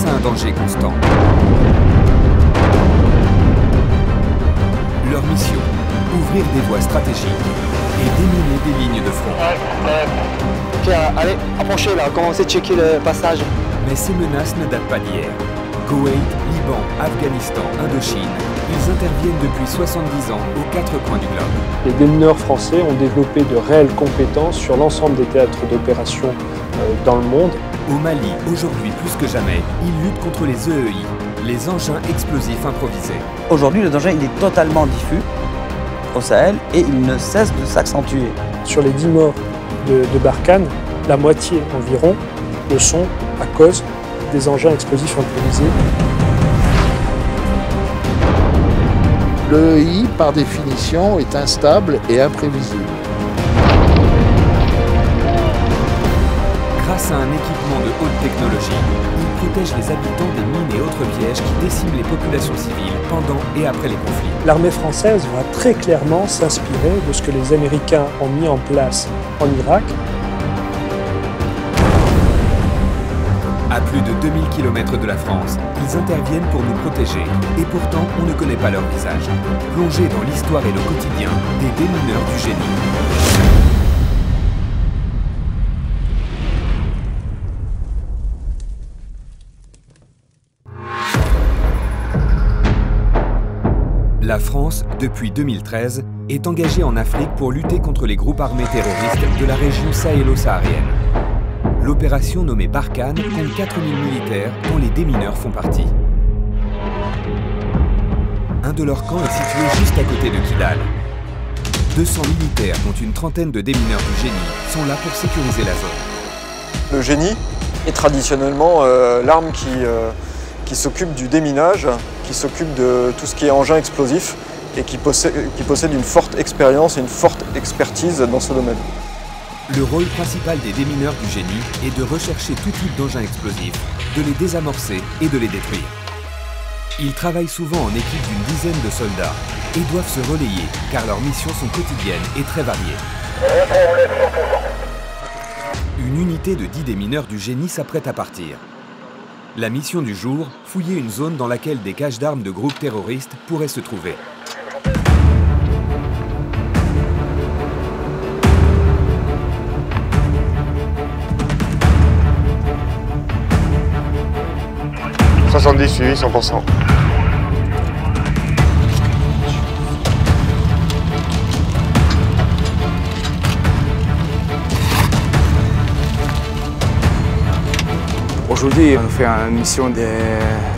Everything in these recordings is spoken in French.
à un danger constant. Leur mission, ouvrir des voies stratégiques et déminer des lignes de front. Ok, allez, approchez là, commencez à checker le passage. Mais ces menaces ne datent pas d'hier. Koweït, Liban, Afghanistan, Indochine, ils interviennent depuis 70 ans aux 4 coins du globe. Les démineurs français ont développé de réelles compétences sur l'ensemble des théâtres d'opération dans le monde. Au Mali, aujourd'hui plus que jamais, ils luttent contre les EEI, les engins explosifs improvisés. Aujourd'hui, le danger il est totalement diffus au Sahel et il ne cesse de s'accentuer. Sur les 10 morts de Barkhane, la moitié environ le sont à cause des engins explosifs improvisés. L'EEI, par définition, est instable et imprévisible. Grâce à un équipement de haute technologie, il protège les habitants des mines et autres pièges qui déciment les populations civiles pendant et après les conflits. L'armée française va très clairement s'inspirer de ce que les Américains ont mis en place en Irak. À plus de 2000 km de la France, ils interviennent pour nous protéger. Et pourtant, on ne connaît pas leur visage. Plongés dans l'histoire et le quotidien des démineurs du génie. La France, depuis 2013, est engagée en Afrique pour lutter contre les groupes armés terroristes de la région sahélo-saharienne. L'opération nommée Barkhane compte 4000 militaires dont les démineurs font partie. Un de leurs camps est situé juste à côté de Kidal. 200 militaires, dont une trentaine de démineurs du génie, sont là pour sécuriser la zone. Le génie est traditionnellement l'arme qui s'occupe du déminage, qui s'occupe de tout ce qui est engin explosif et qui possède une forte expérience et une forte expertise dans ce domaine. Le rôle principal des démineurs du génie est de rechercher tout type d'engins explosifs, de les désamorcer et de les détruire. Ils travaillent souvent en équipe d'une dizaine de soldats et doivent se relayer car leurs missions sont quotidiennes et très variées. Une unité de 10 démineurs du génie s'apprête à partir. La mission du jour, fouiller une zone dans laquelle des caches d'armes de groupes terroristes pourraient se trouver. Suivi 100%. Aujourd'hui, on fait une mission de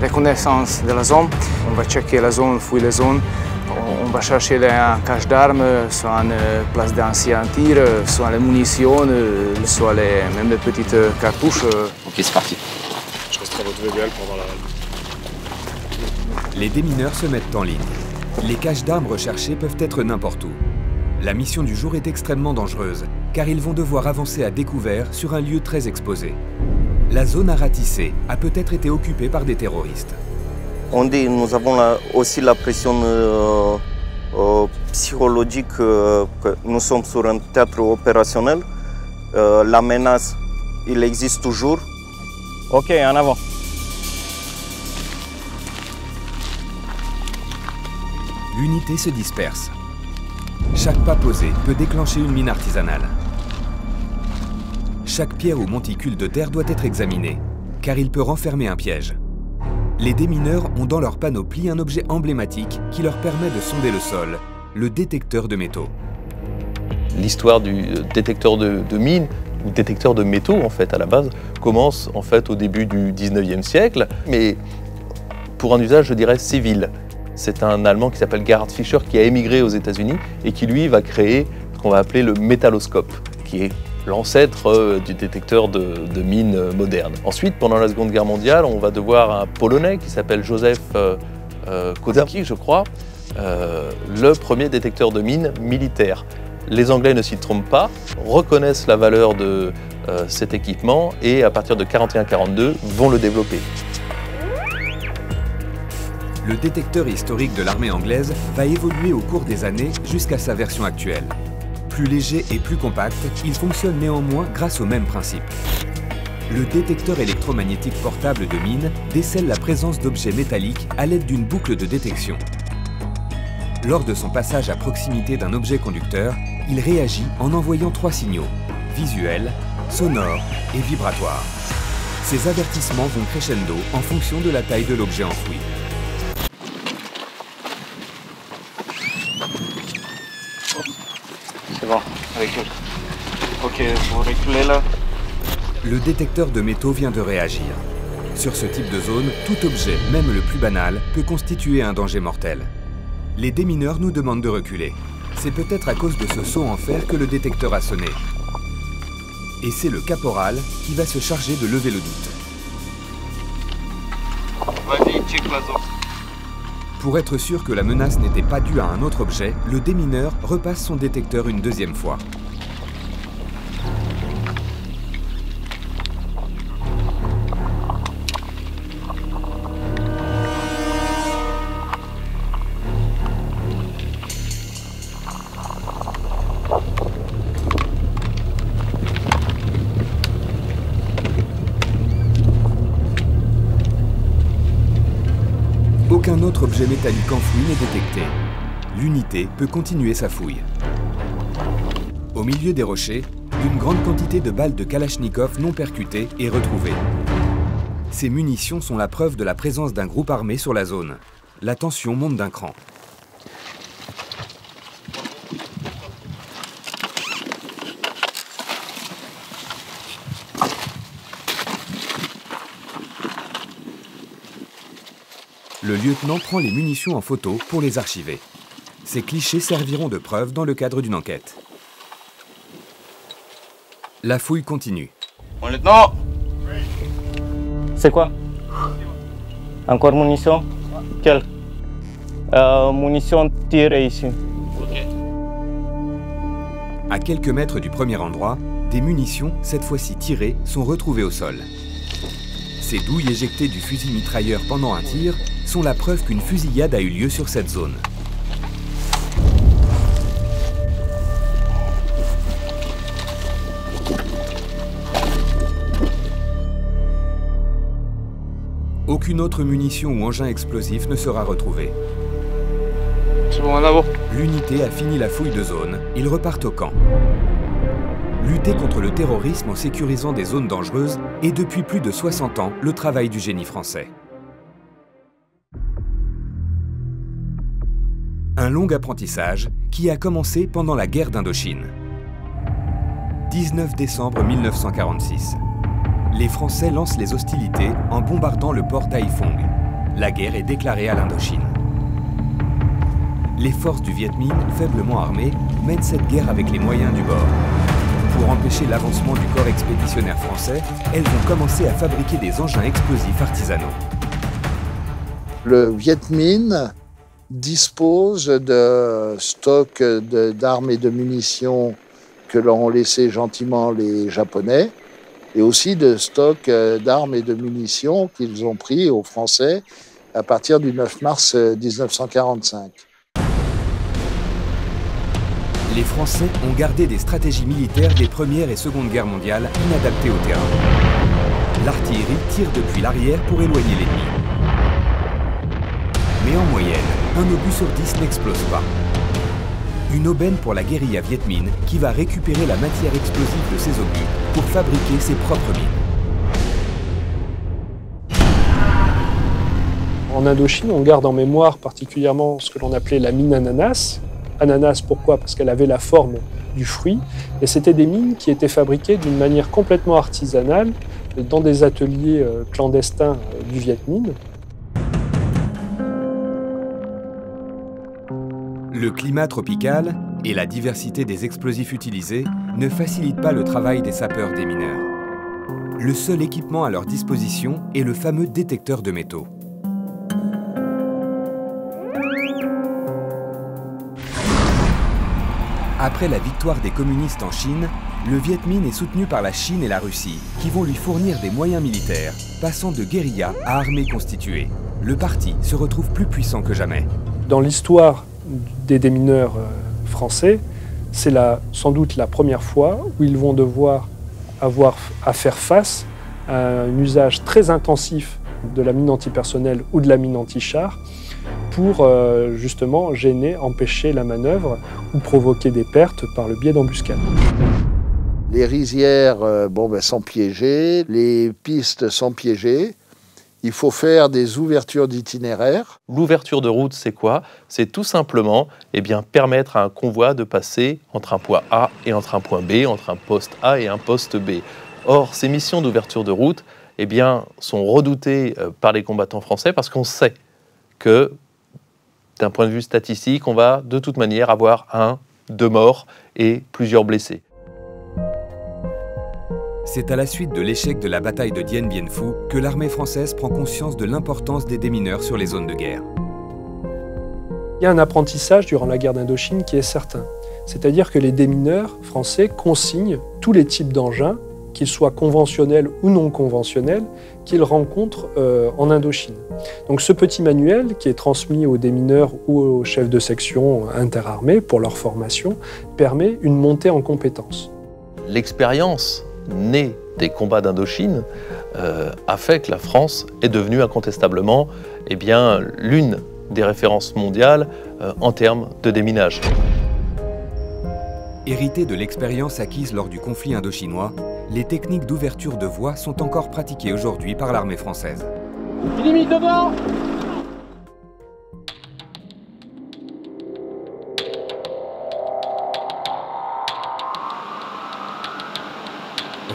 reconnaissance de la zone. On va checker la zone, fouiller la zone. On va chercher les caches d'armes, soit une place d'ancien tir, soit les munitions, soit même les petites cartouches. Ok, c'est parti. Je resterai votre VBL pendant la... Les démineurs se mettent en ligne. Les caches d'armes recherchées peuvent être n'importe où. La mission du jour est extrêmement dangereuse, car ils vont devoir avancer à découvert sur un lieu très exposé. La zone à ratisser a peut-être été occupée par des terroristes. Nous avons aussi la pression psychologique que nous sommes sur un théâtre opérationnel. La menace, il existe toujours. Ok, en avant. L'unité se disperse. Chaque pas posé peut déclencher une mine artisanale. Chaque pierre ou monticule de terre doit être examinée, car il peut renfermer un piège. Les démineurs ont dans leur panoplie un objet emblématique qui leur permet de sonder le sol, le détecteur de métaux. L'histoire du détecteur de mines, ou détecteur de métaux en fait à la base, commence en fait au début du 19e siècle, mais pour un usage je dirais civil. C'est un Allemand qui s'appelle Gerhard Fischer qui a émigré aux États-Unis et qui lui va créer ce qu'on va appeler le métalloscope, qui est l'ancêtre du détecteur de mines moderne. Ensuite, pendant la Seconde Guerre mondiale, on va devoir un Polonais qui s'appelle Joseph Kodzaki, je crois, le premier détecteur de mines militaire. Les Anglais ne s'y trompent pas, reconnaissent la valeur de cet équipement et à partir de 1941-1942 vont le développer. Le détecteur historique de l'armée anglaise va évoluer au cours des années jusqu'à sa version actuelle. Plus léger et plus compact, il fonctionne néanmoins grâce au même principe. le détecteur électromagnétique portable de mine décèle la présence d'objets métalliques à l'aide d'une boucle de détection. Lors de son passage à proximité d'un objet conducteur, il réagit en envoyant 3 signaux, visuels, sonores et vibratoires. Ces avertissements vont crescendo en fonction de la taille de l'objet enfoui. C'est bon, recule. Ok, vous reculez là. Le détecteur de métaux vient de réagir. Sur ce type de zone, tout objet, même le plus banal, peut constituer un danger mortel. Les démineurs nous demandent de reculer. C'est peut-être à cause de ce saut en fer que le détecteur a sonné. Et c'est le caporal qui va se charger de lever le doute. Vas-y, check la zone. Pour être sûr que la menace n'était pas due à un autre objet, le démineur repasse son détecteur une deuxième fois. Aucun autre objet métallique enfoui n'est détecté. L'unité peut continuer sa fouille. Au milieu des rochers, une grande quantité de balles de Kalachnikov non percutées est retrouvée. Ces munitions sont la preuve de la présence d'un groupe armé sur la zone. La tension monte d'un cran. Le lieutenant prend les munitions en photo pour les archiver. Ces clichés serviront de preuve dans le cadre d'une enquête. La fouille continue. Mon lieutenant! C'est quoi? Encore munitions? Quelle? Munitions tirées ici. Ok. À quelques mètres du premier endroit, des munitions, cette fois-ci tirées, sont retrouvées au sol. Ces douilles éjectées du fusil mitrailleur pendant un tir sont la preuve qu'une fusillade a eu lieu sur cette zone. Aucune autre munition ou engin explosif ne sera retrouvée. C'est bon, en avant. L'unité a fini la fouille de zone, ils repartent au camp. Lutter contre le terrorisme en sécurisant des zones dangereuses est depuis plus de 60 ans le travail du génie français. Un long apprentissage qui a commencé pendant la guerre d'Indochine. 19 décembre 1946. Les Français lancent les hostilités en bombardant le port d'Haiphong. La guerre est déclarée à l'Indochine. Les forces du Viet Minh, faiblement armées, mènent cette guerre avec les moyens du bord. Pour empêcher l'avancement du corps expéditionnaire français, elles vont commencer à fabriquer des engins explosifs artisanaux. Le Viet Minh dispose de stocks d'armes et de munitions que leur ont laissé gentiment les Japonais, et aussi de stocks d'armes et de munitions qu'ils ont pris aux Français à partir du 9 mars 1945. Les Français ont gardé des stratégies militaires des Première et Seconde Guerres mondiales inadaptées au terrain. L'artillerie tire depuis l'arrière pour éloigner l'ennemi. Mais en moyenne, un obus sur 10 n'explose pas. Une aubaine pour la guérilla Viet Minh qui va récupérer la matière explosive de ces obus pour fabriquer ses propres mines. En Indochine, on garde en mémoire particulièrement ce que l'on appelait la mine ananas. Ananas, pourquoi? Parce qu'elle avait la forme du fruit. Et c'était des mines qui étaient fabriquées d'une manière complètement artisanale dans des ateliers clandestins du Viet Minh. Le climat tropical et la diversité des explosifs utilisés ne facilitent pas le travail des sapeurs démineurs. Le seul équipement à leur disposition est le fameux détecteur de métaux. Après la victoire des communistes en Chine, le Viet Minh est soutenu par la Chine et la Russie, qui vont lui fournir des moyens militaires, passant de guérilla à armée constituée. Le parti se retrouve plus puissant que jamais. Dans l'histoire des démineurs français, c'est sans doute la première fois où ils vont devoir avoir à faire face un usage très intensif de la mine antipersonnelle ou de la mine anti-char pour justement gêner, empêcher la manœuvre ou provoquer des pertes par le biais d'embuscades. Les rizières sont piégées, les pistes sont piégées. Il faut faire des ouvertures d'itinéraire. L'ouverture de route, c'est quoi? C'est tout simplement permettre à un convoi de passer entre un point A et entre un point B, entre un poste A et un poste B. Or, ces missions d'ouverture de route sont redoutées par les combattants français parce qu'on sait que, d'un point de vue statistique, on va de toute manière avoir 1, 2 morts et plusieurs blessés. C'est à la suite de l'échec de la bataille de Dien Bien Phu que l'armée française prend conscience de l'importance des démineurs sur les zones de guerre. Il y a un apprentissage durant la guerre d'Indochine qui est certain. C'est-à-dire que les démineurs français consignent tous les types d'engins, qu'ils soient conventionnels ou non conventionnels, qu'ils rencontrent en Indochine. Donc ce petit manuel, qui est transmis aux démineurs ou aux chefs de section interarmés pour leur formation, permet une montée en compétences. L'expérience née des combats d'Indochine a fait que la France est devenue incontestablement l'une des références mondiales en termes de déminage. Héritées de l'expérience acquise lors du conflit indo-chinois, les techniques d'ouverture de voies sont encore pratiquées aujourd'hui par l'armée française. Limite devant!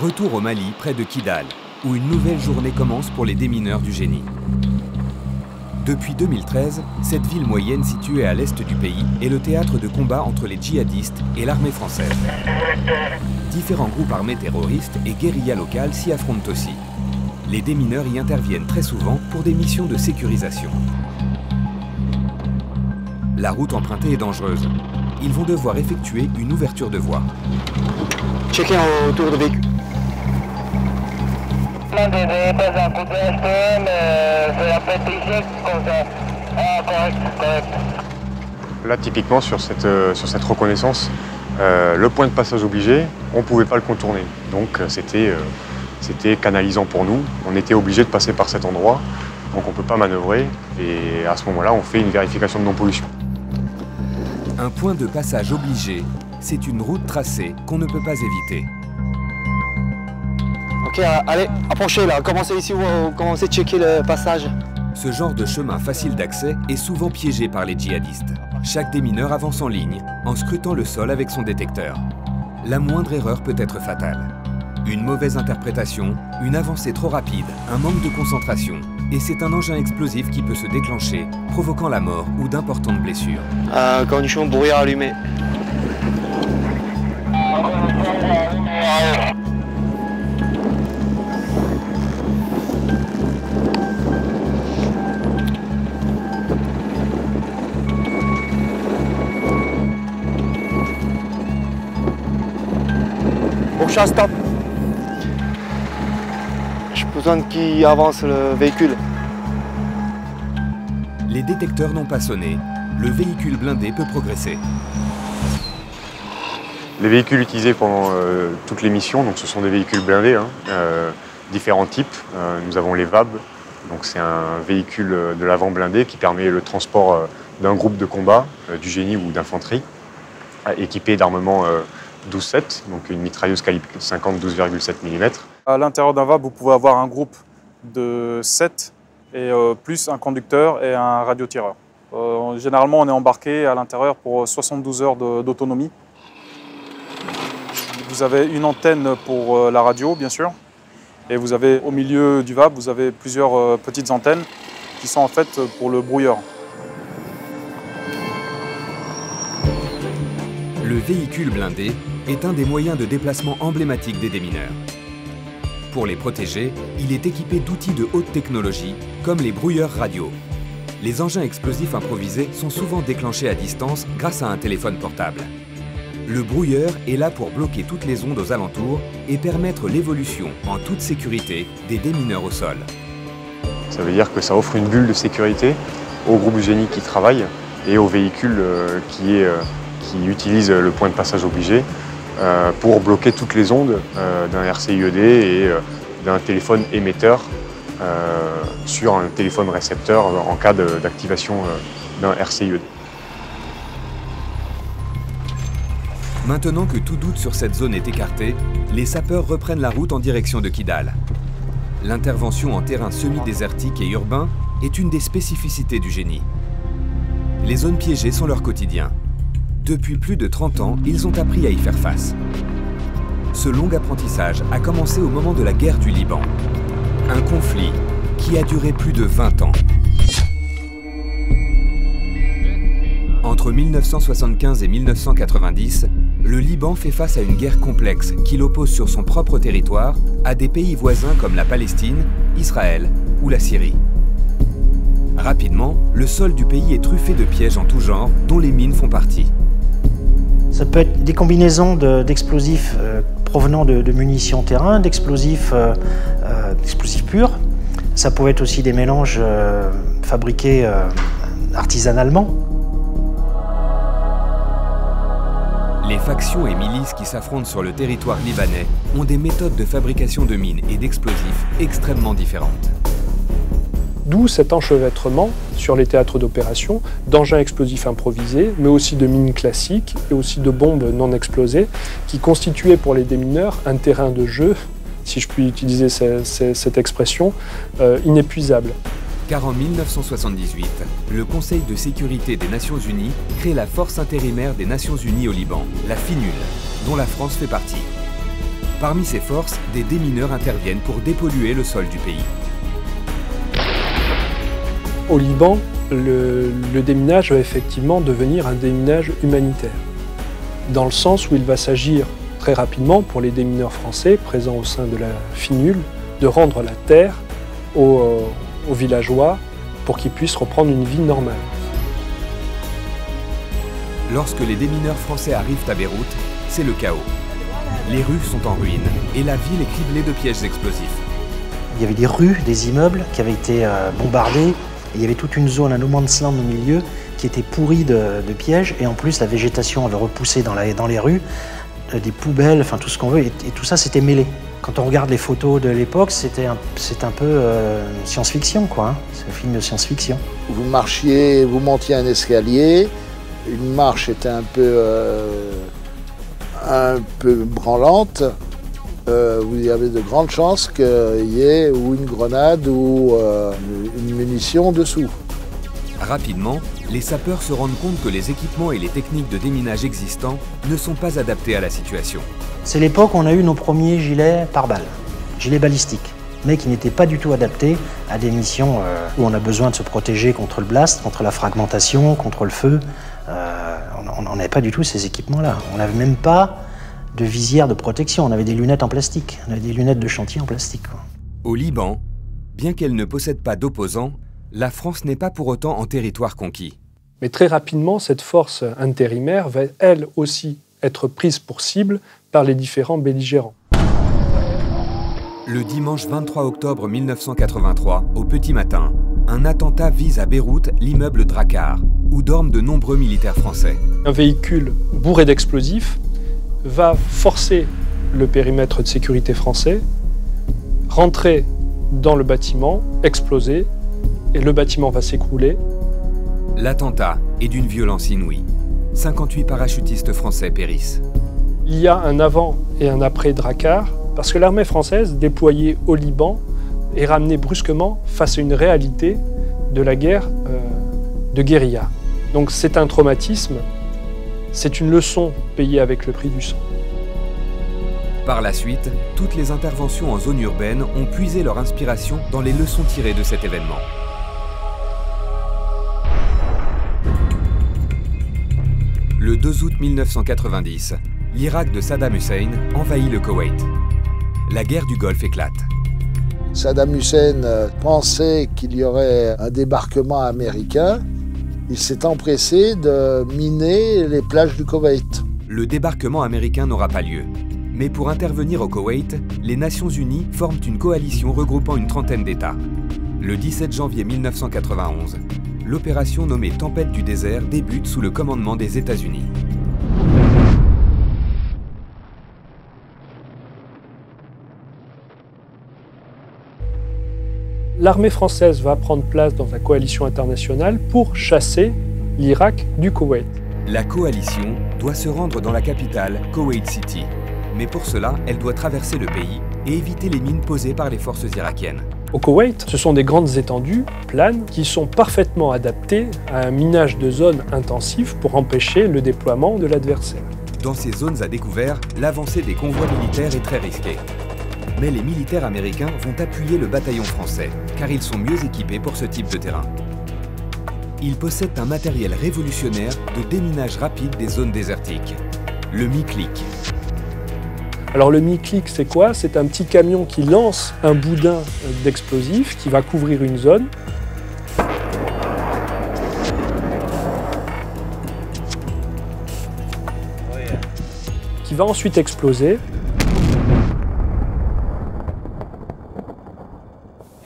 Retour au Mali, près de Kidal, où une nouvelle journée commence pour les démineurs du génie. Depuis 2013, cette ville moyenne située à l'est du pays est le théâtre de combat entre les djihadistes et l'armée française. Différents groupes armés terroristes et guérillas locales s'y affrontent aussi. Les démineurs y interviennent très souvent pour des missions de sécurisation. La route empruntée est dangereuse. Ils vont devoir effectuer une ouverture de voie. Checker autour de véhicule. Là, typiquement, sur cette reconnaissance, le point de passage obligé, on ne pouvait pas le contourner. Donc, c'était canalisant pour nous. On était obligé de passer par cet endroit, donc on ne peut pas manœuvrer. Et à ce moment-là, on fait une vérification de non-pollution. Un point de passage obligé, c'est une route tracée qu'on ne peut pas éviter. Ok, allez, approchez là, commencez ici, commencez à checker le passage. Ce genre de chemin facile d'accès est souvent piégé par les djihadistes. Chaque démineur avance en ligne, en scrutant le sol avec son détecteur. La moindre erreur peut être fatale. Une mauvaise interprétation, une avancée trop rapide, un manque de concentration, et c'est un engin explosif qui peut se déclencher, provoquant la mort ou d'importantes blessures. Condition brouillard allumé. Bon, chat, stop. J'ai besoin qu'il avance le véhicule. Les détecteurs n'ont pas sonné. Le véhicule blindé peut progresser. Les véhicules utilisés pendant toutes les missions, donc ce sont des véhicules blindés, différents types. Nous avons les VAB, donc c'est un véhicule de l'avant blindé qui permet le transport d'un groupe de combat, du génie ou d'infanterie, équipé d'armement 12,7, donc une mitrailleuse calibre 50 12,7 mm. À l'intérieur d'un VAB, vous pouvez avoir un groupe de 7 et plus un conducteur et un radiotireur. Généralement, on est embarqué à l'intérieur pour 72 heures d'autonomie. Vous avez une antenne pour la radio, bien sûr, et vous avez au milieu du VAB, vous avez plusieurs petites antennes qui sont en fait pour le brouilleur. Le véhicule blindé est un des moyens de déplacement emblématiques des démineurs. Pour les protéger, il est équipé d'outils de haute technologie, comme les brouilleurs radio. Les engins explosifs improvisés sont souvent déclenchés à distance grâce à un téléphone portable. Le brouilleur est là pour bloquer toutes les ondes aux alentours et permettre l'évolution en toute sécurité des démineurs au sol. Ça veut dire que ça offre une bulle de sécurité au groupe génie qui travaille et au véhicule qui utilise le point de passage obligé pour bloquer toutes les ondes d'un RCIED et d'un téléphone émetteur sur un téléphone récepteur en cas d'activation d'un RCIED. Maintenant que tout doute sur cette zone est écarté, les sapeurs reprennent la route en direction de Kidal. L'intervention en terrain semi-désertique et urbain est une des spécificités du génie. Les zones piégées sont leur quotidien. Depuis plus de 30 ans, ils ont appris à y faire face. Ce long apprentissage a commencé au moment de la guerre du Liban. Un conflit qui a duré plus de 20 ans. Entre 1975 et 1990, le Liban fait face à une guerre complexe qui l'oppose sur son propre territoire à des pays voisins comme la Palestine, Israël ou la Syrie. Rapidement, le sol du pays est truffé de pièges en tout genre, dont les mines font partie. Ça peut être des combinaisons d'explosifs provenant de munitions terrain, d'explosifs purs. Ça peut être aussi des mélanges fabriqués artisanalement. Les factions et milices qui s'affrontent sur le territoire libanais ont des méthodes de fabrication de mines et d'explosifs extrêmement différentes. D'où cet enchevêtrement sur les théâtres d'opération d'engins explosifs improvisés, mais aussi de mines classiques et aussi de bombes non explosées, qui constituaient pour les démineurs un terrain de jeu, si je puis utiliser cette expression, inépuisable. Car en 1978, le Conseil de sécurité des Nations Unies crée la Force intérimaire des Nations Unies au Liban, la FINUL, dont la France fait partie. Parmi ces forces, des démineurs interviennent pour dépolluer le sol du pays. Au Liban, le déminage va effectivement devenir un déminage humanitaire, dans le sens où il va s'agir très rapidement pour les démineurs français présents au sein de la FINUL de rendre la terre aux villageois pour qu'ils puissent reprendre une vie normale. Lorsque les démineurs français arrivent à Beyrouth, c'est le chaos. Les rues sont en ruine et la ville est criblée de pièges explosifs. Il y avait des rues, des immeubles qui avaient été bombardés. Il y avait toute une zone, un no man's land au milieu, qui était pourrie de pièges. Et en plus, la végétation avait repoussé dans les rues, des poubelles, enfin tout ce qu'on veut. Et tout ça, c'était mêlé. Quand on regarde les photos de l'époque, c'est un peu science-fiction, quoi. Hein. C'est un film de science-fiction. Vous marchiez, vous montiez un escalier. Une marche était un peu branlante. Vous y avez de grandes chances qu'il y ait ou une grenade ou une munition dessous. Rapidement, les sapeurs se rendent compte que les équipements et les techniques de déminage existants ne sont pas adaptés à la situation. C'est l'époque où on a eu nos premiers gilets pare-balles, gilets balistiques, mais qui n'étaient pas du tout adaptés à des missions où on a besoin de se protéger contre le blast, contre la fragmentation, contre le feu. On n'avait pas du tout ces équipements-là. On n'avait même pas de visière de protection. On avait des lunettes en plastique. On avait des lunettes de chantier en plastique, quoi. Au Liban, bien qu'elle ne possède pas d'opposants, la France n'est pas pour autant en territoire conquis. Mais très rapidement, cette force intérimaire va elle aussi être prise pour cible par les différents belligérants. Le dimanche 23 octobre 1983, au petit matin, un attentat vise à Beyrouth l'immeuble Drakkar, où dorment de nombreux militaires français. Un véhicule bourré d'explosifs va forcer le périmètre de sécurité français, rentrer dans le bâtiment, exploser, et le bâtiment va s'écrouler. L'attentat est d'une violence inouïe. 58 parachutistes français périssent. Il y a un avant et un après Drakkar, parce que l'armée française, déployée au Liban, est ramenée brusquement face à une réalité de la guerre de guérilla. Donc c'est un traumatisme. C'est une leçon payée avec le prix du sang. Par la suite, toutes les interventions en zone urbaine ont puisé leur inspiration dans les leçons tirées de cet événement. Le 2 août 1990, l'Irak de Saddam Hussein envahit le Koweït. La guerre du Golfe éclate. Saddam Hussein pensait qu'il y aurait un débarquement américain. Il s'est empressé de miner les plages du Koweït. Le débarquement américain n'aura pas lieu. Mais pour intervenir au Koweït, les Nations Unies forment une coalition regroupant une trentaine d'États. Le 17 janvier 1991, l'opération nommée Tempête du désert débute sous le commandement des États-Unis. l'armée française va prendre place dans la coalition internationale pour chasser l'Irak du Koweït. La coalition doit se rendre dans la capitale, Koweït City. Mais pour cela, elle doit traverser le pays et éviter les mines posées par les forces irakiennes. Au Koweït, ce sont des grandes étendues, planes, qui sont parfaitement adaptées à un minage de zones intensif pour empêcher le déploiement de l'adversaire. Dans ces zones à découvert, l'avancée des convois militaires est très risquée. Mais les militaires américains vont appuyer le bataillon français, car ils sont mieux équipés pour ce type de terrain. Ils possèdent un matériel révolutionnaire de déminage rapide des zones désertiques, le Mi-Click. Alors le Mi-Click, c'est quoi? C'est un petit camion qui lance un boudin d'explosifs qui va couvrir une zone. Qui va ensuite exploser.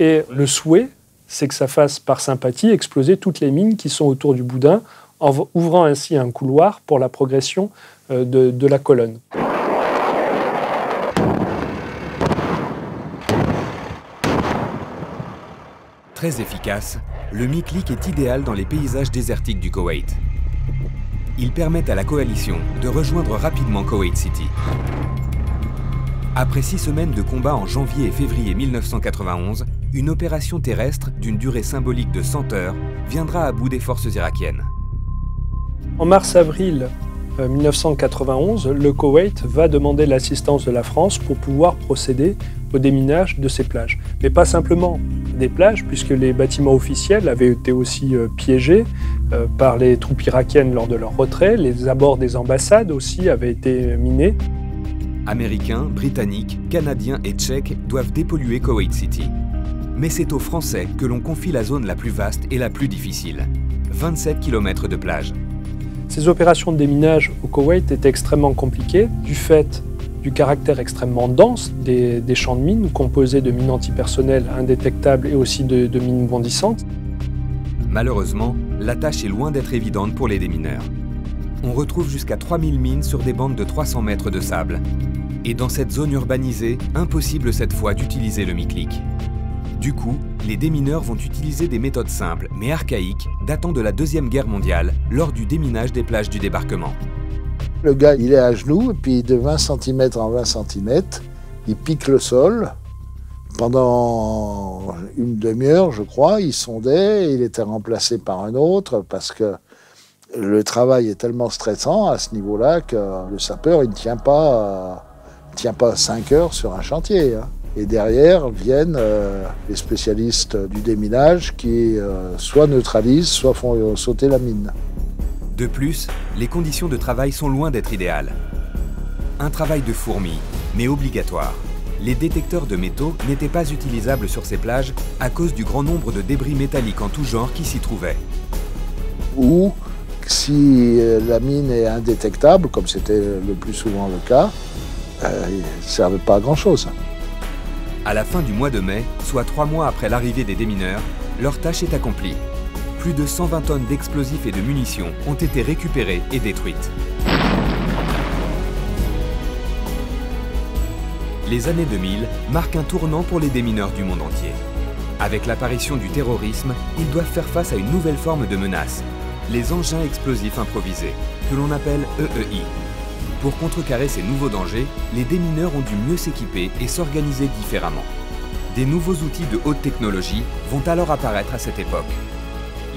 Et le souhait, c'est que ça fasse par sympathie exploser toutes les mines qui sont autour du boudin, en ouvrant ainsi un couloir pour la progression de la colonne. Très efficace, le Mi-Click est idéal dans les paysages désertiques du Koweït. Il permet à la coalition de rejoindre rapidement Koweït City. Après 6 semaines de combat en janvier et février 1991, une opération terrestre d'une durée symbolique de 100 heures viendra à bout des forces irakiennes. En mars-avril 1991, le Koweït va demander l'assistance de la France pour pouvoir procéder au déminage de ces plages. Mais pas simplement des plages, puisque les bâtiments officiels avaient été aussi piégés par les troupes irakiennes lors de leur retrait. Les abords des ambassades aussi avaient été minés. Américains, Britanniques, Canadiens et Tchèques doivent dépolluer Koweït City. Mais c'est aux Français que l'on confie la zone la plus vaste et la plus difficile. 27 km de plage. Ces opérations de déminage au Koweït étaient extrêmement compliquées du fait du caractère extrêmement dense des champs de mines, composés de mines antipersonnelles indétectables et aussi de mines bondissantes. Malheureusement, la tâche est loin d'être évidente pour les démineurs. On retrouve jusqu'à 3000 mines sur des bandes de 300 mètres de sable. Et dans cette zone urbanisée, impossible cette fois d'utiliser le Mi-Click. Du coup, les démineurs vont utiliser des méthodes simples mais archaïques datant de la Deuxième Guerre mondiale lors du déminage des plages du débarquement. Le gars, il est à genoux et puis de 20 cm en 20 cm, il pique le sol. Pendant une demi-heure, je crois, il sondait, il était remplacé par un autre parce que le travail est tellement stressant à ce niveau-là que le sapeur, il ne tient pas 5 heures sur un chantier. Et derrière viennent les spécialistes du déminage qui soit neutralisent, soit font sauter la mine. De plus, les conditions de travail sont loin d'être idéales. Un travail de fourmi, mais obligatoire. Les détecteurs de métaux n'étaient pas utilisables sur ces plages à cause du grand nombre de débris métalliques en tout genre qui s'y trouvaient. Ou si la mine est indétectable, comme c'était le plus souvent le cas, il ne servait pas à grand-chose. À la fin du mois de mai, soit 3 mois après l'arrivée des démineurs, leur tâche est accomplie. Plus de 120 tonnes d'explosifs et de munitions ont été récupérées et détruites. Les années 2000 marquent un tournant pour les démineurs du monde entier. Avec l'apparition du terrorisme, ils doivent faire face à une nouvelle forme de menace, les engins explosifs improvisés, que l'on appelle EEI. Pour contrecarrer ces nouveaux dangers, les démineurs ont dû mieux s'équiper et s'organiser différemment. Des nouveaux outils de haute technologie vont alors apparaître à cette époque.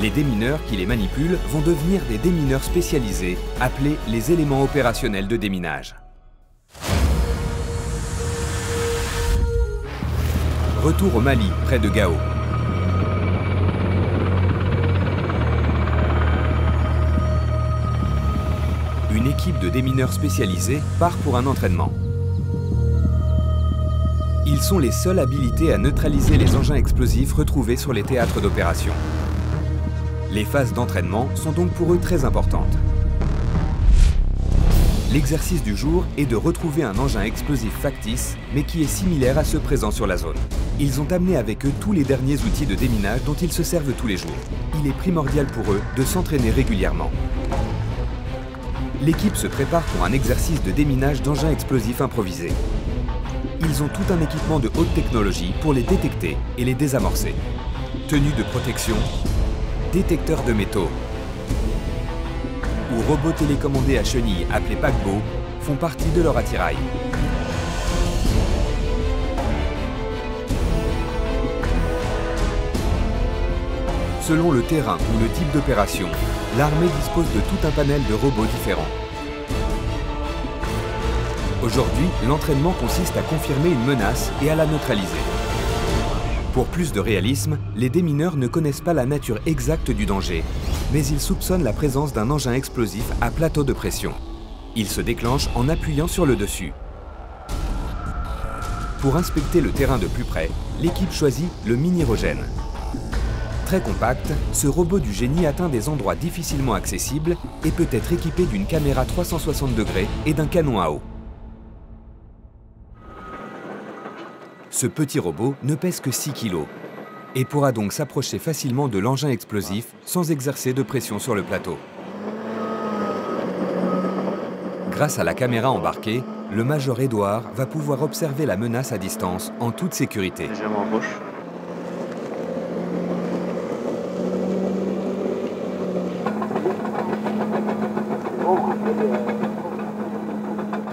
Les démineurs qui les manipulent vont devenir des démineurs spécialisés, appelés les éléments opérationnels de déminage. Retour au Mali, près de Gao. Une équipe de démineurs spécialisés part pour un entraînement. Ils sont les seuls habilités à neutraliser les engins explosifs retrouvés sur les théâtres d'opération. Les phases d'entraînement sont donc pour eux très importantes. L'exercice du jour est de retrouver un engin explosif factice, mais qui est similaire à ceux présents sur la zone. Ils ont amené avec eux tous les derniers outils de déminage dont ils se servent tous les jours. Il est primordial pour eux de s'entraîner régulièrement. L'équipe se prépare pour un exercice de déminage d'engins explosifs improvisés. Ils ils ont tout un équipement de haute technologie pour les détecter et les désamorcer. Tenue de protection, détecteurs de métaux ou robots télécommandés à chenilles appelés paquebots font partie de leur attirail. Selon le terrain ou le type d'opération, l'armée dispose de tout un panel de robots différents. Aujourd'hui, l'entraînement consiste à confirmer une menace et à la neutraliser. Pour plus de réalisme, les démineurs ne connaissent pas la nature exacte du danger, mais ils soupçonnent la présence d'un engin explosif à plateau de pression. Il se déclenche en appuyant sur le dessus. Pour inspecter le terrain de plus près, l'équipe choisit le minirogène. Très compact, ce robot du génie atteint des endroits difficilement accessibles et peut être équipé d'une caméra 360 degrés et d'un canon à eau. Ce petit robot ne pèse que 6 kg et pourra donc s'approcher facilement de l'engin explosif sans exercer de pression sur le plateau. Grâce à la caméra embarquée, le major Edouard va pouvoir observer la menace à distance en toute sécurité. Légèrement en gauche.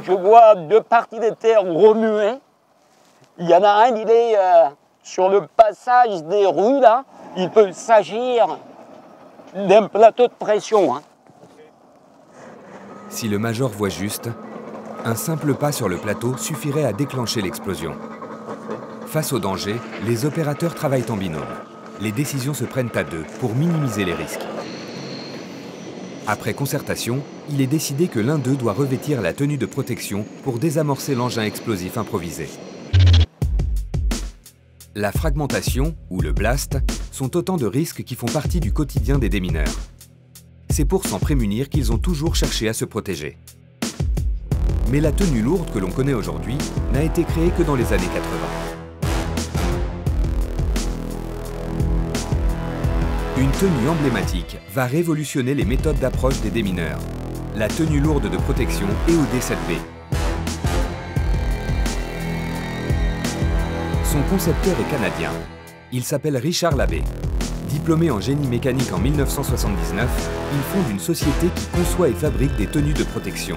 Je vois deux parties de terre remuées. Il y en a un, il est sur le passage des rues, là. Il peut s'agir d'un plateau de pression. Hein. Si le major voit juste, un simple pas sur le plateau suffirait à déclencher l'explosion. Face au danger, les opérateurs travaillent en binôme. Les décisions se prennent à deux pour minimiser les risques. Après concertation, il est décidé que l'un d'eux doit revêtir la tenue de protection pour désamorcer l'engin explosif improvisé. La fragmentation, ou le blast, sont autant de risques qui font partie du quotidien des démineurs. C'est pour s'en prémunir qu'ils ont toujours cherché à se protéger. Mais la tenue lourde que l'on connaît aujourd'hui n'a été créée que dans les années 80. Une tenue emblématique va révolutionner les méthodes d'approche des démineurs. La tenue lourde de protection EOD-7B. Son concepteur est canadien. Il s'appelle Richard Labbé. Diplômé en génie mécanique en 1979, il fonde une société qui conçoit et fabrique des tenues de protection.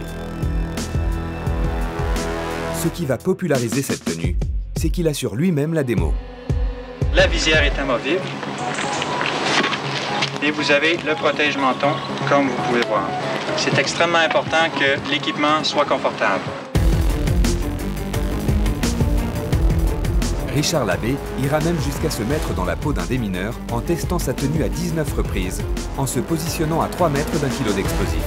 Ce qui va populariser cette tenue, c'est qu'il assure lui-même la démo. La visière est amovible. Et vous avez le protège-menton, comme vous pouvez voir. C'est extrêmement important que l'équipement soit confortable. Richard Labbé ira même jusqu'à se mettre dans la peau d'un démineur en testant sa tenue à 19 reprises, en se positionnant à 3 mètres d'un kilo d'explosif.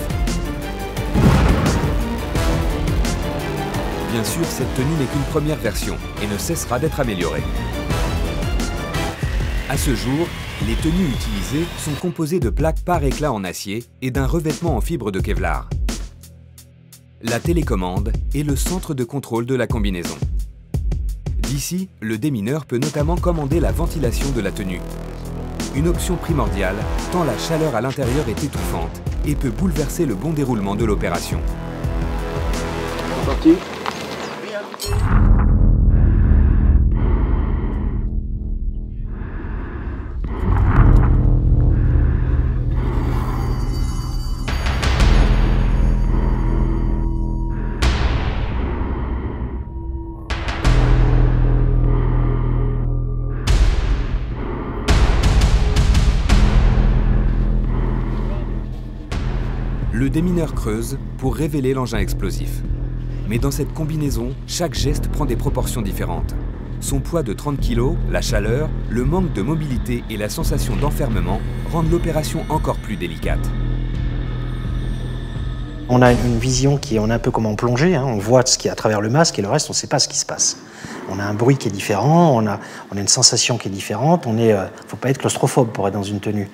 Bien sûr, cette tenue n'est qu'une première version et ne cessera d'être améliorée. À ce jour, les tenues utilisées sont composées de plaques par éclat en acier et d'un revêtement en fibre de Kevlar. La télécommande est le centre de contrôle de la combinaison. D'ici, le démineur peut notamment commander la ventilation de la tenue. Une option primordiale, tant la chaleur à l'intérieur est étouffante et peut bouleverser le bon déroulement de l'opération. C'est parti. Le démineur creuse pour révéler l'engin explosif. Mais dans cette combinaison, chaque geste prend des proportions différentes. Son poids de 30 kg, la chaleur, le manque de mobilité et la sensation d'enfermement rendent l'opération encore plus délicate. On a une vision qui est un peu comme en plongée, hein. On voit ce qui est à travers le masque et le reste, on ne sait pas ce qui se passe. On a un bruit qui est différent, on a une sensation qui est différente, il ne faut pas être claustrophobe pour être dans une tenue.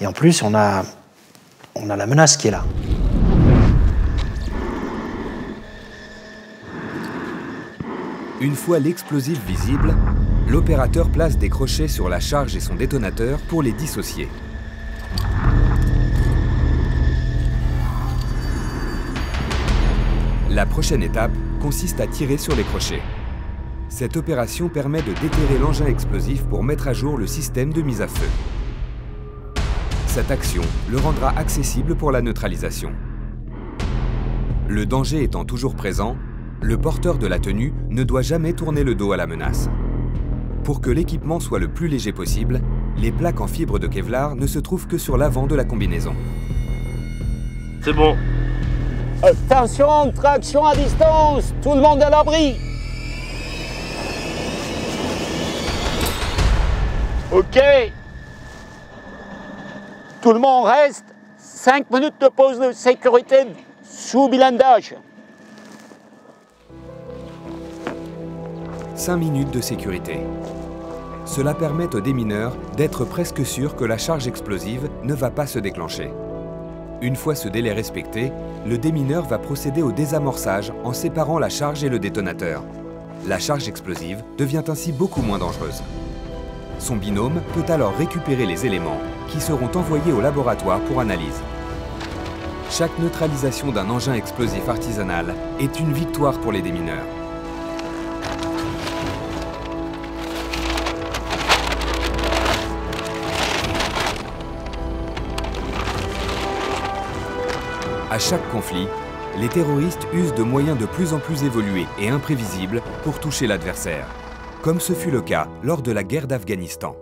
Et en plus, on a la menace qui est là. Une fois l'explosif visible, l'opérateur place des crochets sur la charge et son détonateur pour les dissocier. La prochaine étape consiste à tirer sur les crochets. Cette opération permet de déterrer l'engin explosif pour mettre à jour le système de mise à feu. Cette action le rendra accessible pour la neutralisation. Le danger étant toujours présent, le porteur de la tenue ne doit jamais tourner le dos à la menace. Pour que l'équipement soit le plus léger possible, les plaques en fibre de Kevlar ne se trouvent que sur l'avant de la combinaison. C'est bon. Attention, traction à distance, tout le monde à l'abri. Ok. Tout le monde reste. 5 minutes de pause de sécurité sous blindage. 5 minutes de sécurité. Cela permet aux démineurs d'être presque sûrs que la charge explosive ne va pas se déclencher. Une fois ce délai respecté, le démineur va procéder au désamorçage en séparant la charge et le détonateur. La charge explosive devient ainsi beaucoup moins dangereuse. Son binôme peut alors récupérer les éléments qui seront envoyés au laboratoire pour analyse. Chaque neutralisation d'un engin explosif artisanal est une victoire pour les démineurs. À chaque conflit, les terroristes usent de moyens de plus en plus évolués et imprévisibles pour toucher l'adversaire, comme ce fut le cas lors de la guerre d'Afghanistan.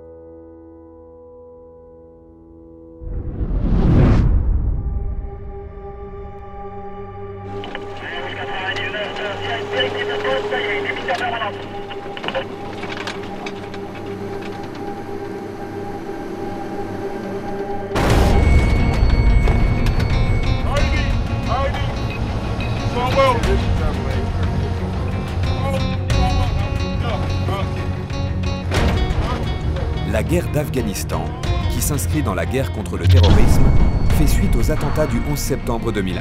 La guerre d'Afghanistan, qui s'inscrit dans la guerre contre le terrorisme, fait suite aux attentats du 11 septembre 2001.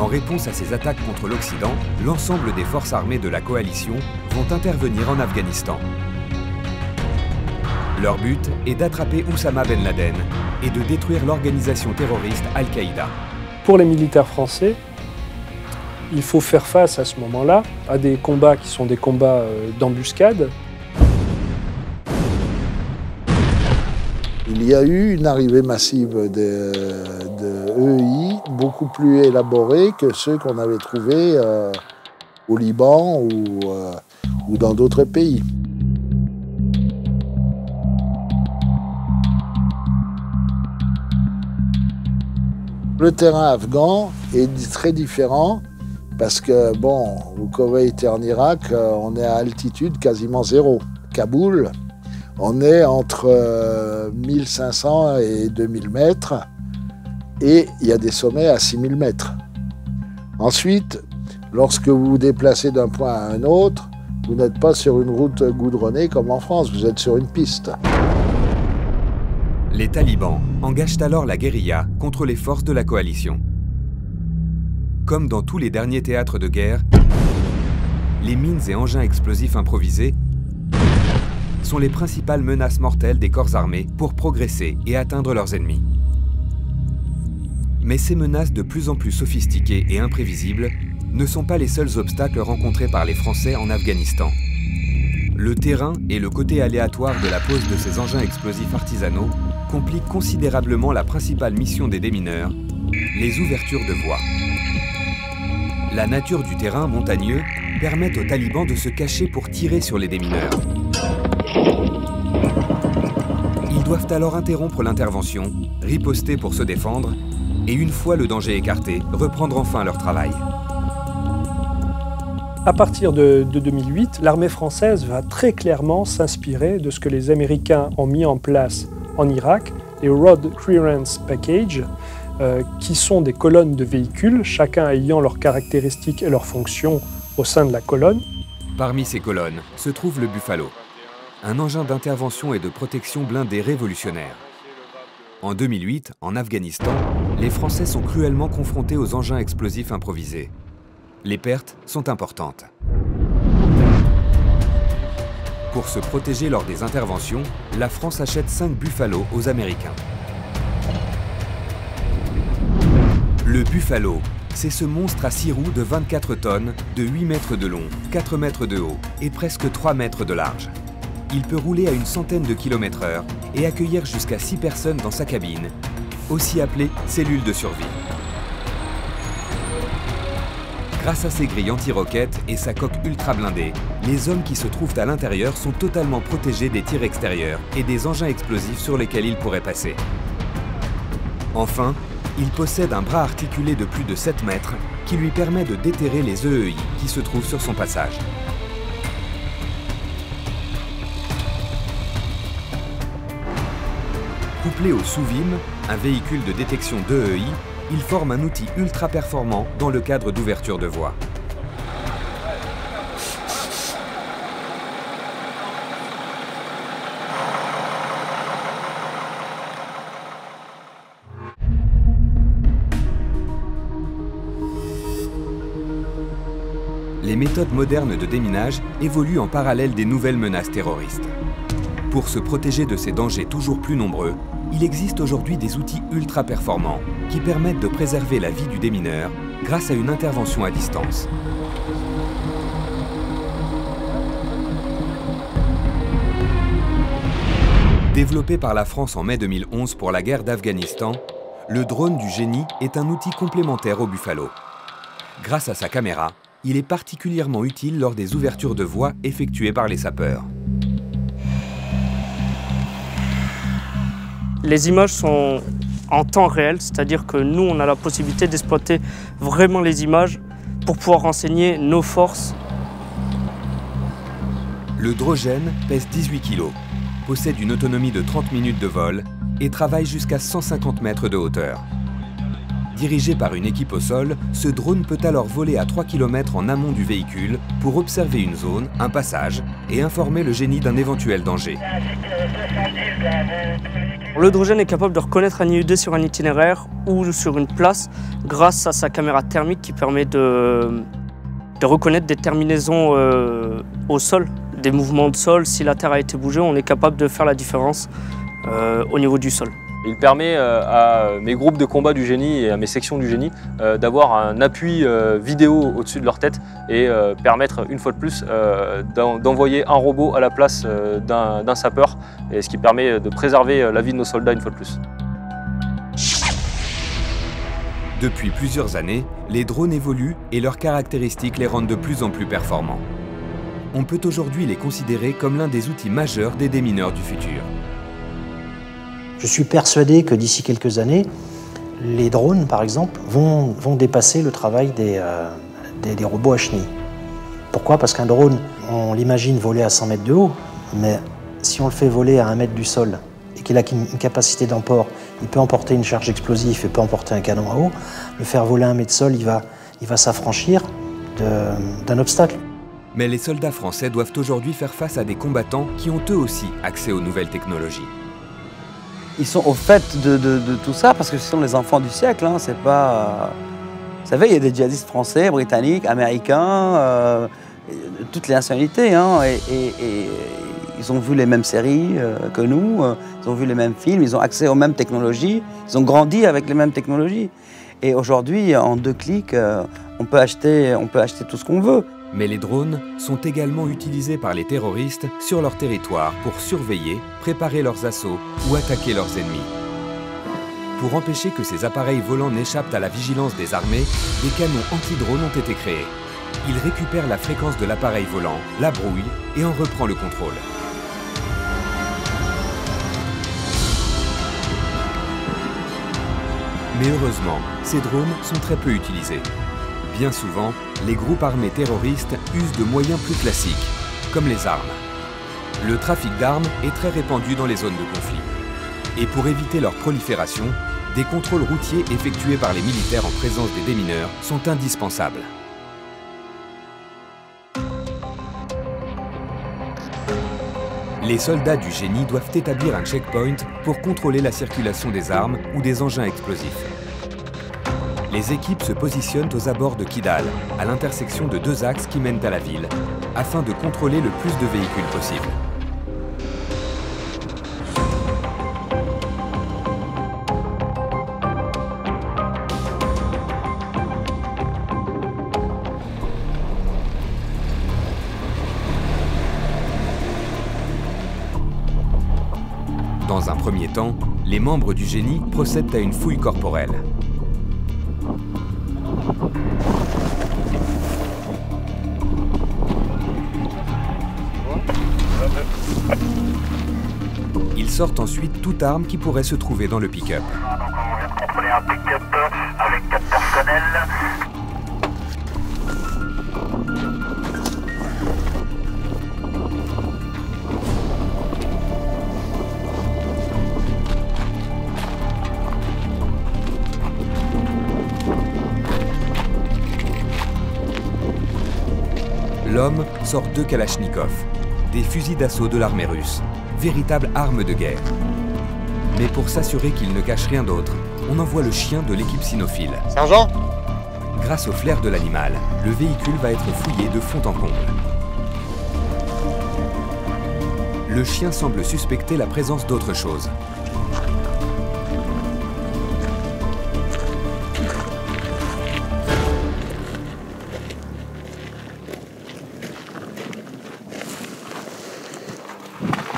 En réponse à ces attaques contre l'Occident, l'ensemble des forces armées de la coalition vont intervenir en Afghanistan. Leur but est d'attraper Oussama Ben Laden et de détruire l'organisation terroriste Al-Qaïda. Pour les militaires français, il faut faire face à ce moment-là à des combats qui sont des combats d'embuscade. Il y a eu une arrivée massive de EI beaucoup plus élaborée que ceux qu'on avait trouvés au Liban ou dans d'autres pays. Le terrain afghan est très différent parce que, bon, au Koweït et en Irak, on est à altitude quasiment zéro. Kaboul, on est entre 1500 et 2000 mètres et il y a des sommets à 6000 mètres. Ensuite, lorsque vous vous déplacez d'un point à un autre, vous n'êtes pas sur une route goudronnée comme en France, vous êtes sur une piste. Les talibans engagent alors la guérilla contre les forces de la coalition. Comme dans tous les derniers théâtres de guerre, les mines et engins explosifs improvisés sont les principales menaces mortelles des corps armés pour progresser et atteindre leurs ennemis. Mais ces menaces de plus en plus sophistiquées et imprévisibles ne sont pas les seuls obstacles rencontrés par les Français en Afghanistan. Le terrain et le côté aléatoire de la pose de ces engins explosifs artisanaux compliquent considérablement la principale mission des démineurs, les ouvertures de voies. La nature du terrain montagneux permet aux talibans de se cacher pour tirer sur les démineurs. Ils doivent alors interrompre l'intervention, riposter pour se défendre, et une fois le danger écarté, reprendre enfin leur travail. À partir de 2008, l'armée française va très clairement s'inspirer de ce que les Américains ont mis en place en Irak, les Road Clearance Package, qui sont des colonnes de véhicules, chacun ayant leurs caractéristiques et leurs fonctions au sein de la colonne. Parmi ces colonnes se trouve le Buffalo, un engin d'intervention et de protection blindé révolutionnaire. En 2008, en Afghanistan, les Français sont cruellement confrontés aux engins explosifs improvisés. Les pertes sont importantes. Pour se protéger lors des interventions, la France achète 5 Buffalo aux Américains. Le Buffalo c'est ce monstre à 6 roues de 24 tonnes, de 8 mètres de long, 4 mètres de haut et presque 3 mètres de large. Il peut rouler à une centaine de km/h et accueillir jusqu'à 6 personnes dans sa cabine, aussi appelée cellule de survie. Grâce à ses grilles anti-roquettes et sa coque ultra blindée, les hommes qui se trouvent à l'intérieur sont totalement protégés des tirs extérieurs et des engins explosifs sur lesquels ils pourraient passer. Enfin, il possède un bras articulé de plus de 7 mètres qui lui permet de déterrer les EEI qui se trouvent sur son passage. Couplé au SOUVIM, un véhicule de détection d'EEI, il forme un outil ultra performant dans le cadre d'ouverture de voie. Les méthodes modernes de déminage évoluent en parallèle des nouvelles menaces terroristes. Pour se protéger de ces dangers toujours plus nombreux, il existe aujourd'hui des outils ultra performants qui permettent de préserver la vie du démineur grâce à une intervention à distance. Développé par la France en mai 2011 pour la guerre d'Afghanistan, le drone du génie est un outil complémentaire au Buffalo. Grâce à sa caméra, il est particulièrement utile lors des ouvertures de voies effectuées par les sapeurs. Les images sont en temps réel, c'est-à-dire que nous, on a la possibilité d'exploiter vraiment les images pour pouvoir renseigner nos forces. Le Drogène pèse 18 kg, possède une autonomie de 30 minutes de vol et travaille jusqu'à 150 mètres de hauteur. Dirigé par une équipe au sol, ce drone peut alors voler à 3 km en amont du véhicule pour observer une zone, un passage et informer le génie d'un éventuel danger. Le Drogène est capable de reconnaître un IED sur un itinéraire ou sur une place grâce à sa caméra thermique qui permet de reconnaître des terminaisons au sol, des mouvements de sol. Si la terre a été bougée, on est capable de faire la différence au niveau du sol. Il permet à mes groupes de combat du génie et à mes sections du génie d'avoir un appui vidéo au-dessus de leur tête et permettre une fois de plus d'envoyer un robot à la place d'un sapeur, et ce qui permet de préserver la vie de nos soldats une fois de plus. Depuis plusieurs années, les drones évoluent et leurs caractéristiques les rendent de plus en plus performants. On peut aujourd'hui les considérer comme l'un des outils majeurs des démineurs du futur. Je suis persuadé que d'ici quelques années, les drones, par exemple, vont dépasser le travail des robots à chenilles. Pourquoi? Parce qu'un drone, on l'imagine voler à 100 mètres de haut, mais si on le fait voler à 1 mètre du sol et qu'il a une capacité d'emport, il peut emporter une charge explosive, il peut emporter un canon à eau, le faire voler à 1 mètre sol, il va s'affranchir d'un obstacle. Mais les soldats français doivent aujourd'hui faire face à des combattants qui ont eux aussi accès aux nouvelles technologies. Ils sont au fait de tout ça parce que ce sont les enfants du siècle. Hein. C'est pas... Vous savez, il y a des djihadistes français, britanniques, américains, toutes les nationalités. Hein. Et ils ont vu les mêmes séries que nous, ils ont vu les mêmes films, ils ont accès aux mêmes technologies, ils ont grandi avec les mêmes technologies. Et aujourd'hui, en 2 clics, on peut acheter tout ce qu'on veut. Mais les drones sont également utilisés par les terroristes sur leur territoire pour surveiller, préparer leurs assauts ou attaquer leurs ennemis. Pour empêcher que ces appareils volants n'échappent à la vigilance des armées, des canons anti-drones ont été créés. Ils récupèrent la fréquence de l'appareil volant, la brouille et en reprend le contrôle. Mais heureusement, ces drones sont très peu utilisés. Bien souvent, les groupes armés terroristes usent de moyens plus classiques, comme les armes. Le trafic d'armes est très répandu dans les zones de conflit. Et pour éviter leur prolifération, des contrôles routiers effectués par les militaires en présence des démineurs sont indispensables. Les soldats du génie doivent établir un checkpoint pour contrôler la circulation des armes ou des engins explosifs. Les équipes se positionnent aux abords de Kidal, à l'intersection de 2 axes qui mènent à la ville, afin de contrôler le plus de véhicules possible. Dans un premier temps, les membres du génie procèdent à une fouille corporelle. Ils sortent ensuite toute arme qui pourrait se trouver dans le pick-up. On vient de contrôler un pick-up avec 4 personnels. L'homme sort 2 kalachnikovs, des fusils d'assaut de l'armée russe, véritable arme de guerre. Mais pour s'assurer qu'il ne cache rien d'autre, on envoie le chien de l'équipe cynophile. Sergent! Grâce au flair de l'animal, le véhicule va être fouillé de fond en comble. Le chien semble suspecter la présence d'autre chose.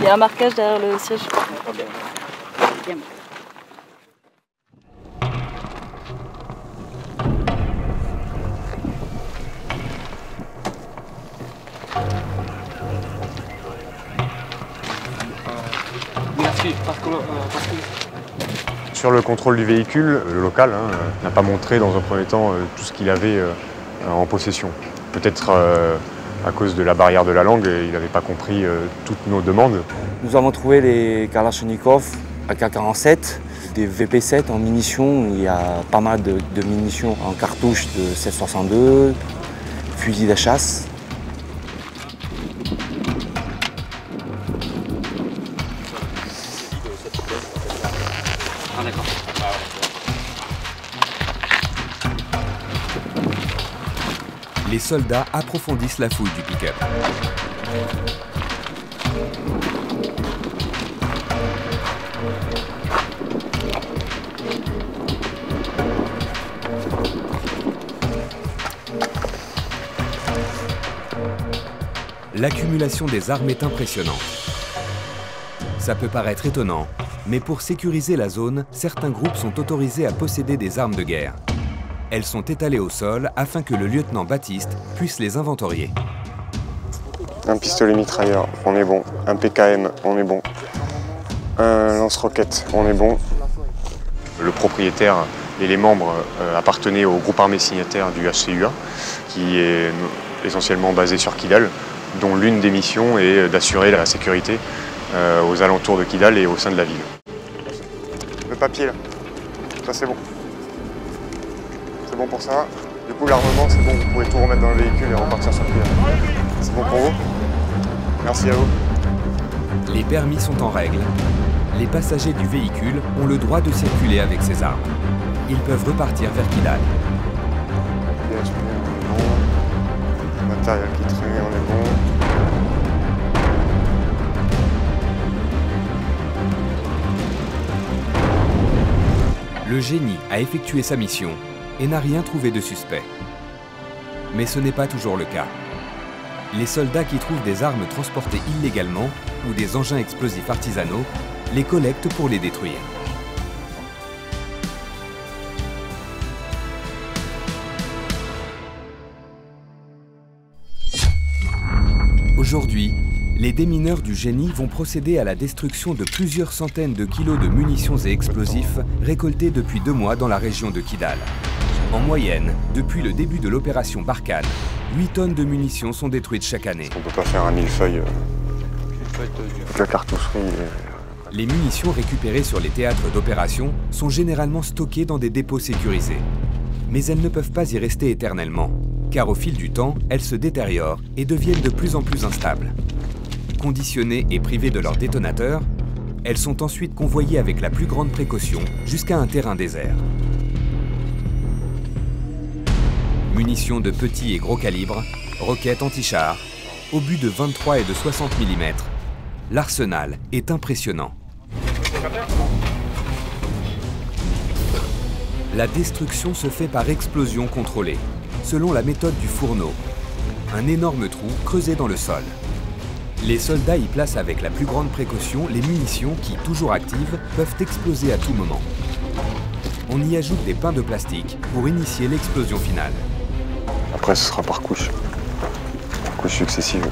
Il y a un marquage derrière le siège. Sur le contrôle du véhicule, le local n'a pas montré dans un premier temps tout ce qu'il avait en possession. Peut-être à cause de la barrière de la langue, il n'avait pas compris toutes nos demandes. Nous avons trouvé les Kalachnikov AK-47, des VP7 en munitions. Il y a pas mal de munitions en cartouches de 7,62, fusils de chasse. Les soldats approfondissent la fouille du pick-up. L'accumulation des armes est impressionnante. Ça peut paraître étonnant, mais pour sécuriser la zone, certains groupes sont autorisés à posséder des armes de guerre. Elles sont étalées au sol afin que le lieutenant Baptiste puisse les inventorier. Un pistolet mitrailleur, on est bon. Un PKM, on est bon. Un lance-roquette, on est bon. Le propriétaire et les membres appartenaient au groupe armé signataire du HCUA, qui est essentiellement basé sur Kidal, dont l'une des missions est d'assurer la sécurité aux alentours de Kidal et au sein de la ville. Le papier là, ça c'est bon. C'est bon pour ça. Du coup l'armement c'est bon, vous pouvez tout remettre dans le véhicule et repartir sur Kidal. C'est bon pour vous? Merci à vous. Les permis sont en règle. Les passagers du véhicule ont le droit de circuler avec ces armes. Ils peuvent repartir vers Kidal. Matériel qui traîne, on est bon. Le génie a effectué sa mission et n'a rien trouvé de suspect. Mais ce n'est pas toujours le cas. Les soldats qui trouvent des armes transportées illégalement ou des engins explosifs artisanaux les collectent pour les détruire. Aujourd'hui, les démineurs du génie vont procéder à la destruction de plusieurs centaines de kilos de munitions et explosifs récoltés depuis 2 mois dans la région de Kidal. En moyenne, depuis le début de l'opération Barkhane, 8 tonnes de munitions sont détruites chaque année. On ne peut pas faire un millefeuille avec la cartoucherie. Les munitions récupérées sur les théâtres d'opération sont généralement stockées dans des dépôts sécurisés. Mais elles ne peuvent pas y rester éternellement, car au fil du temps, elles se détériorent et deviennent de plus en plus instables. Conditionnées et privées de leur détonateur, elles sont ensuite convoyées avec la plus grande précaution jusqu'à un terrain désert. Munitions de petits et gros calibres, roquettes anti-chars, obus de 23 et de 60 mm. L'arsenal est impressionnant. La destruction se fait par explosion contrôlée, selon la méthode du fourneau. Un énorme trou creusé dans le sol. Les soldats y placent avec la plus grande précaution les munitions qui, toujours actives, peuvent exploser à tout moment. On y ajoute des pains de plastique pour initier l'explosion finale. Après, ce sera par couche successive.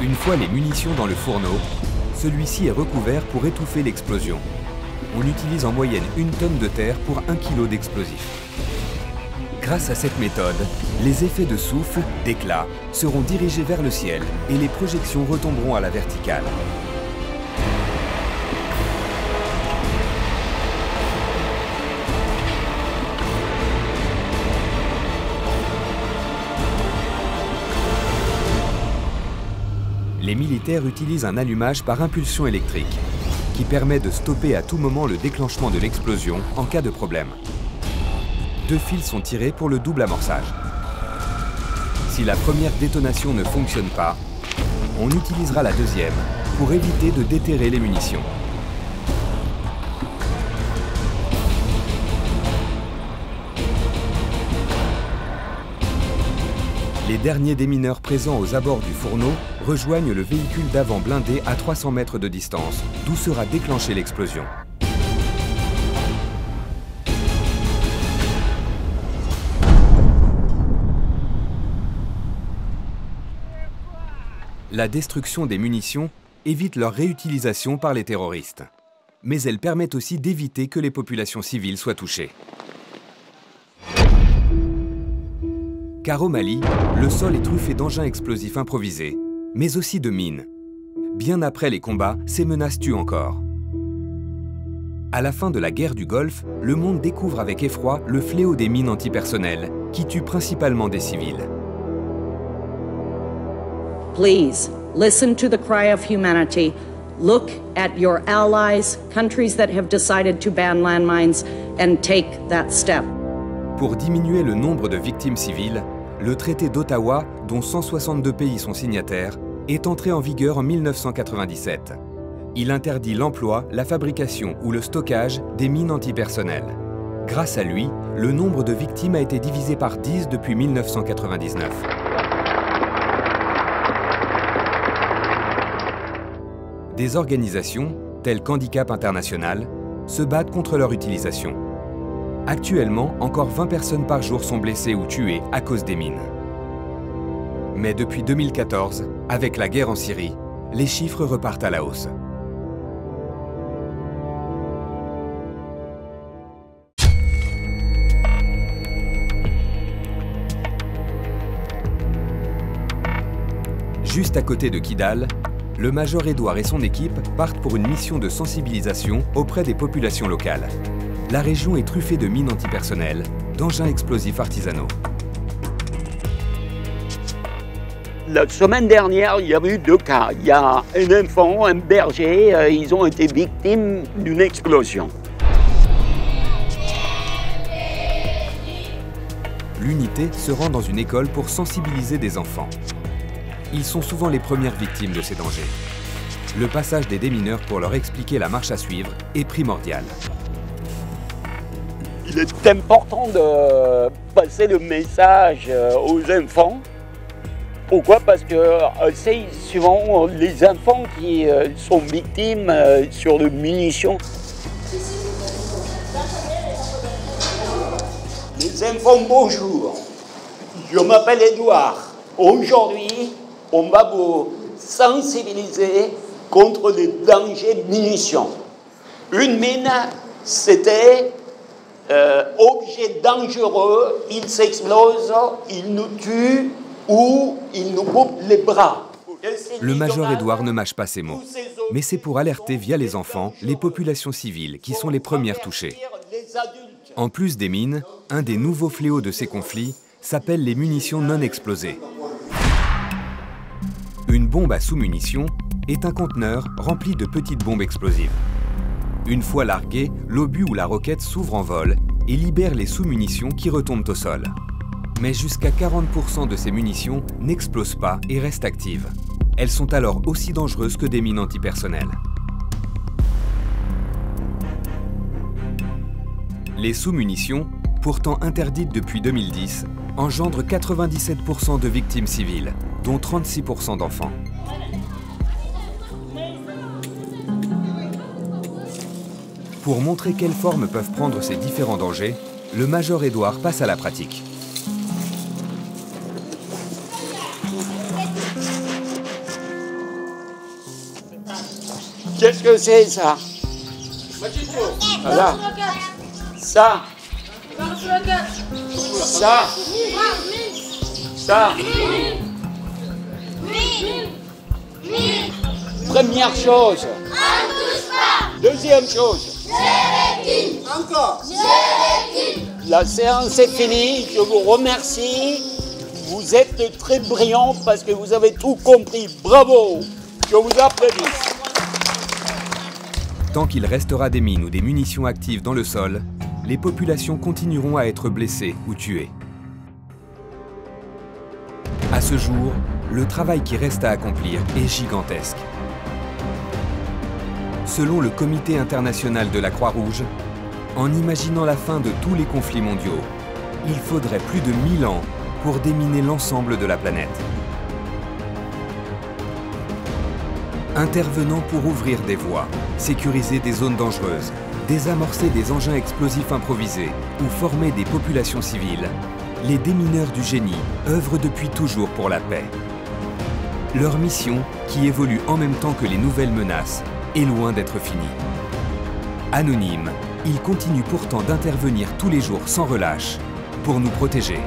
Une fois les munitions dans le fourneau, celui-ci est recouvert pour étouffer l'explosion. On utilise en moyenne 1 tonne de terre pour 1 kg d'explosifs. Grâce à cette méthode, les effets de souffle, d'éclat, seront dirigés vers le ciel et les projections retomberont à la verticale. Les militaires utilisent un allumage par impulsion électrique qui permet de stopper à tout moment le déclenchement de l'explosion en cas de problème. 2 fils sont tirés pour le double amorçage. Si la première détonation ne fonctionne pas, on utilisera la deuxième pour éviter de déterrer les munitions. Les derniers démineurs présents aux abords du fourneau rejoignent le véhicule d'avant blindé à 300 mètres de distance, d'où sera déclenchée l'explosion. La destruction des munitions évite leur réutilisation par les terroristes. Mais elle permet aussi d'éviter que les populations civiles soient touchées. Car au Mali, le sol est truffé d'engins explosifs improvisés, mais aussi de mines. Bien après les combats, ces menaces tuent encore. À la fin de la guerre du Golfe, le monde découvre avec effroi le fléau des mines antipersonnelles, qui tuent principalement des civils. Please, listen to the cry of humanity. Look at your allies, countries that have decided to ban landmines, and take that step. Pour diminuer le nombre de victimes civiles, le traité d'Ottawa, dont 162 pays sont signataires, est entré en vigueur en 1997. Il interdit l'emploi, la fabrication ou le stockage des mines antipersonnelles. Grâce à lui, le nombre de victimes a été divisé par 10 depuis 1999. Des organisations, telles qu'Handicap International, se battent contre leur utilisation. Actuellement, encore 20 personnes par jour sont blessées ou tuées à cause des mines. Mais depuis 2014, avec la guerre en Syrie, les chiffres repartent à la hausse. Juste à côté de Kidal, le major Edouard et son équipe partent pour une mission de sensibilisation auprès des populations locales. La région est truffée de mines antipersonnelles, d'engins explosifs artisanaux. La semaine dernière, il y a eu 2 cas. Il y a un enfant, un berger, ils ont été victimes d'une explosion. L'unité se rend dans une école pour sensibiliser des enfants. Ils sont souvent les premières victimes de ces dangers. Le passage des démineurs pour leur expliquer la marche à suivre est primordial. Il est important de passer le message aux enfants. Pourquoi? Parce que c'est souvent les enfants qui sont victimes sur les munitions. Les enfants, bonjour. Je m'appelle Edouard. Aujourd'hui, on va vous sensibiliser contre les dangers de munitions. Une mine, c'était objet dangereux, il s'explose, il nous tue ou il nous coupe les bras. Le major Edouard ne mâche pas ses mots, mais c'est pour alerter via les enfants les populations civiles qui sont les premières touchées. En plus des mines, un des nouveaux fléaux de ces conflits s'appelle les munitions non explosées. Une bombe à sous-munitions est un conteneur rempli de petites bombes explosives. Une fois larguée, l'obus ou la roquette s'ouvre en vol et libère les sous-munitions qui retombent au sol. Mais jusqu'à 40% de ces munitions n'explosent pas et restent actives. Elles sont alors aussi dangereuses que des mines antipersonnelles. Les sous-munitions, pourtant interdites depuis 2010, engendre 97% de victimes civiles, dont 36% d'enfants. Pour montrer quelles formes peuvent prendre ces différents dangers, le Major Édouard passe à la pratique. Qu'est-ce que c'est ça? Voilà. Ça. Ça. Ça. Première chose. Deuxième chose. Encore. La séance est finie. Je vous remercie. Vous êtes très brillants parce que vous avez tout compris. Bravo. Je vous applaudis. Tant qu'il restera des mines ou des munitions actives dans le sol, les populations continueront à être blessées ou tuées. À ce jour, le travail qui reste à accomplir est gigantesque. Selon le Comité international de la Croix-Rouge, en imaginant la fin de tous les conflits mondiaux, il faudrait plus de 1000 ans pour déminer l'ensemble de la planète. Intervenant pour ouvrir des voies, sécuriser des zones dangereuses, désamorcer des engins explosifs improvisés ou former des populations civiles, les démineurs du génie œuvrent depuis toujours pour la paix. Leur mission, qui évolue en même temps que les nouvelles menaces, est loin d'être finie. Anonymes, ils continuent pourtant d'intervenir tous les jours sans relâche pour nous protéger.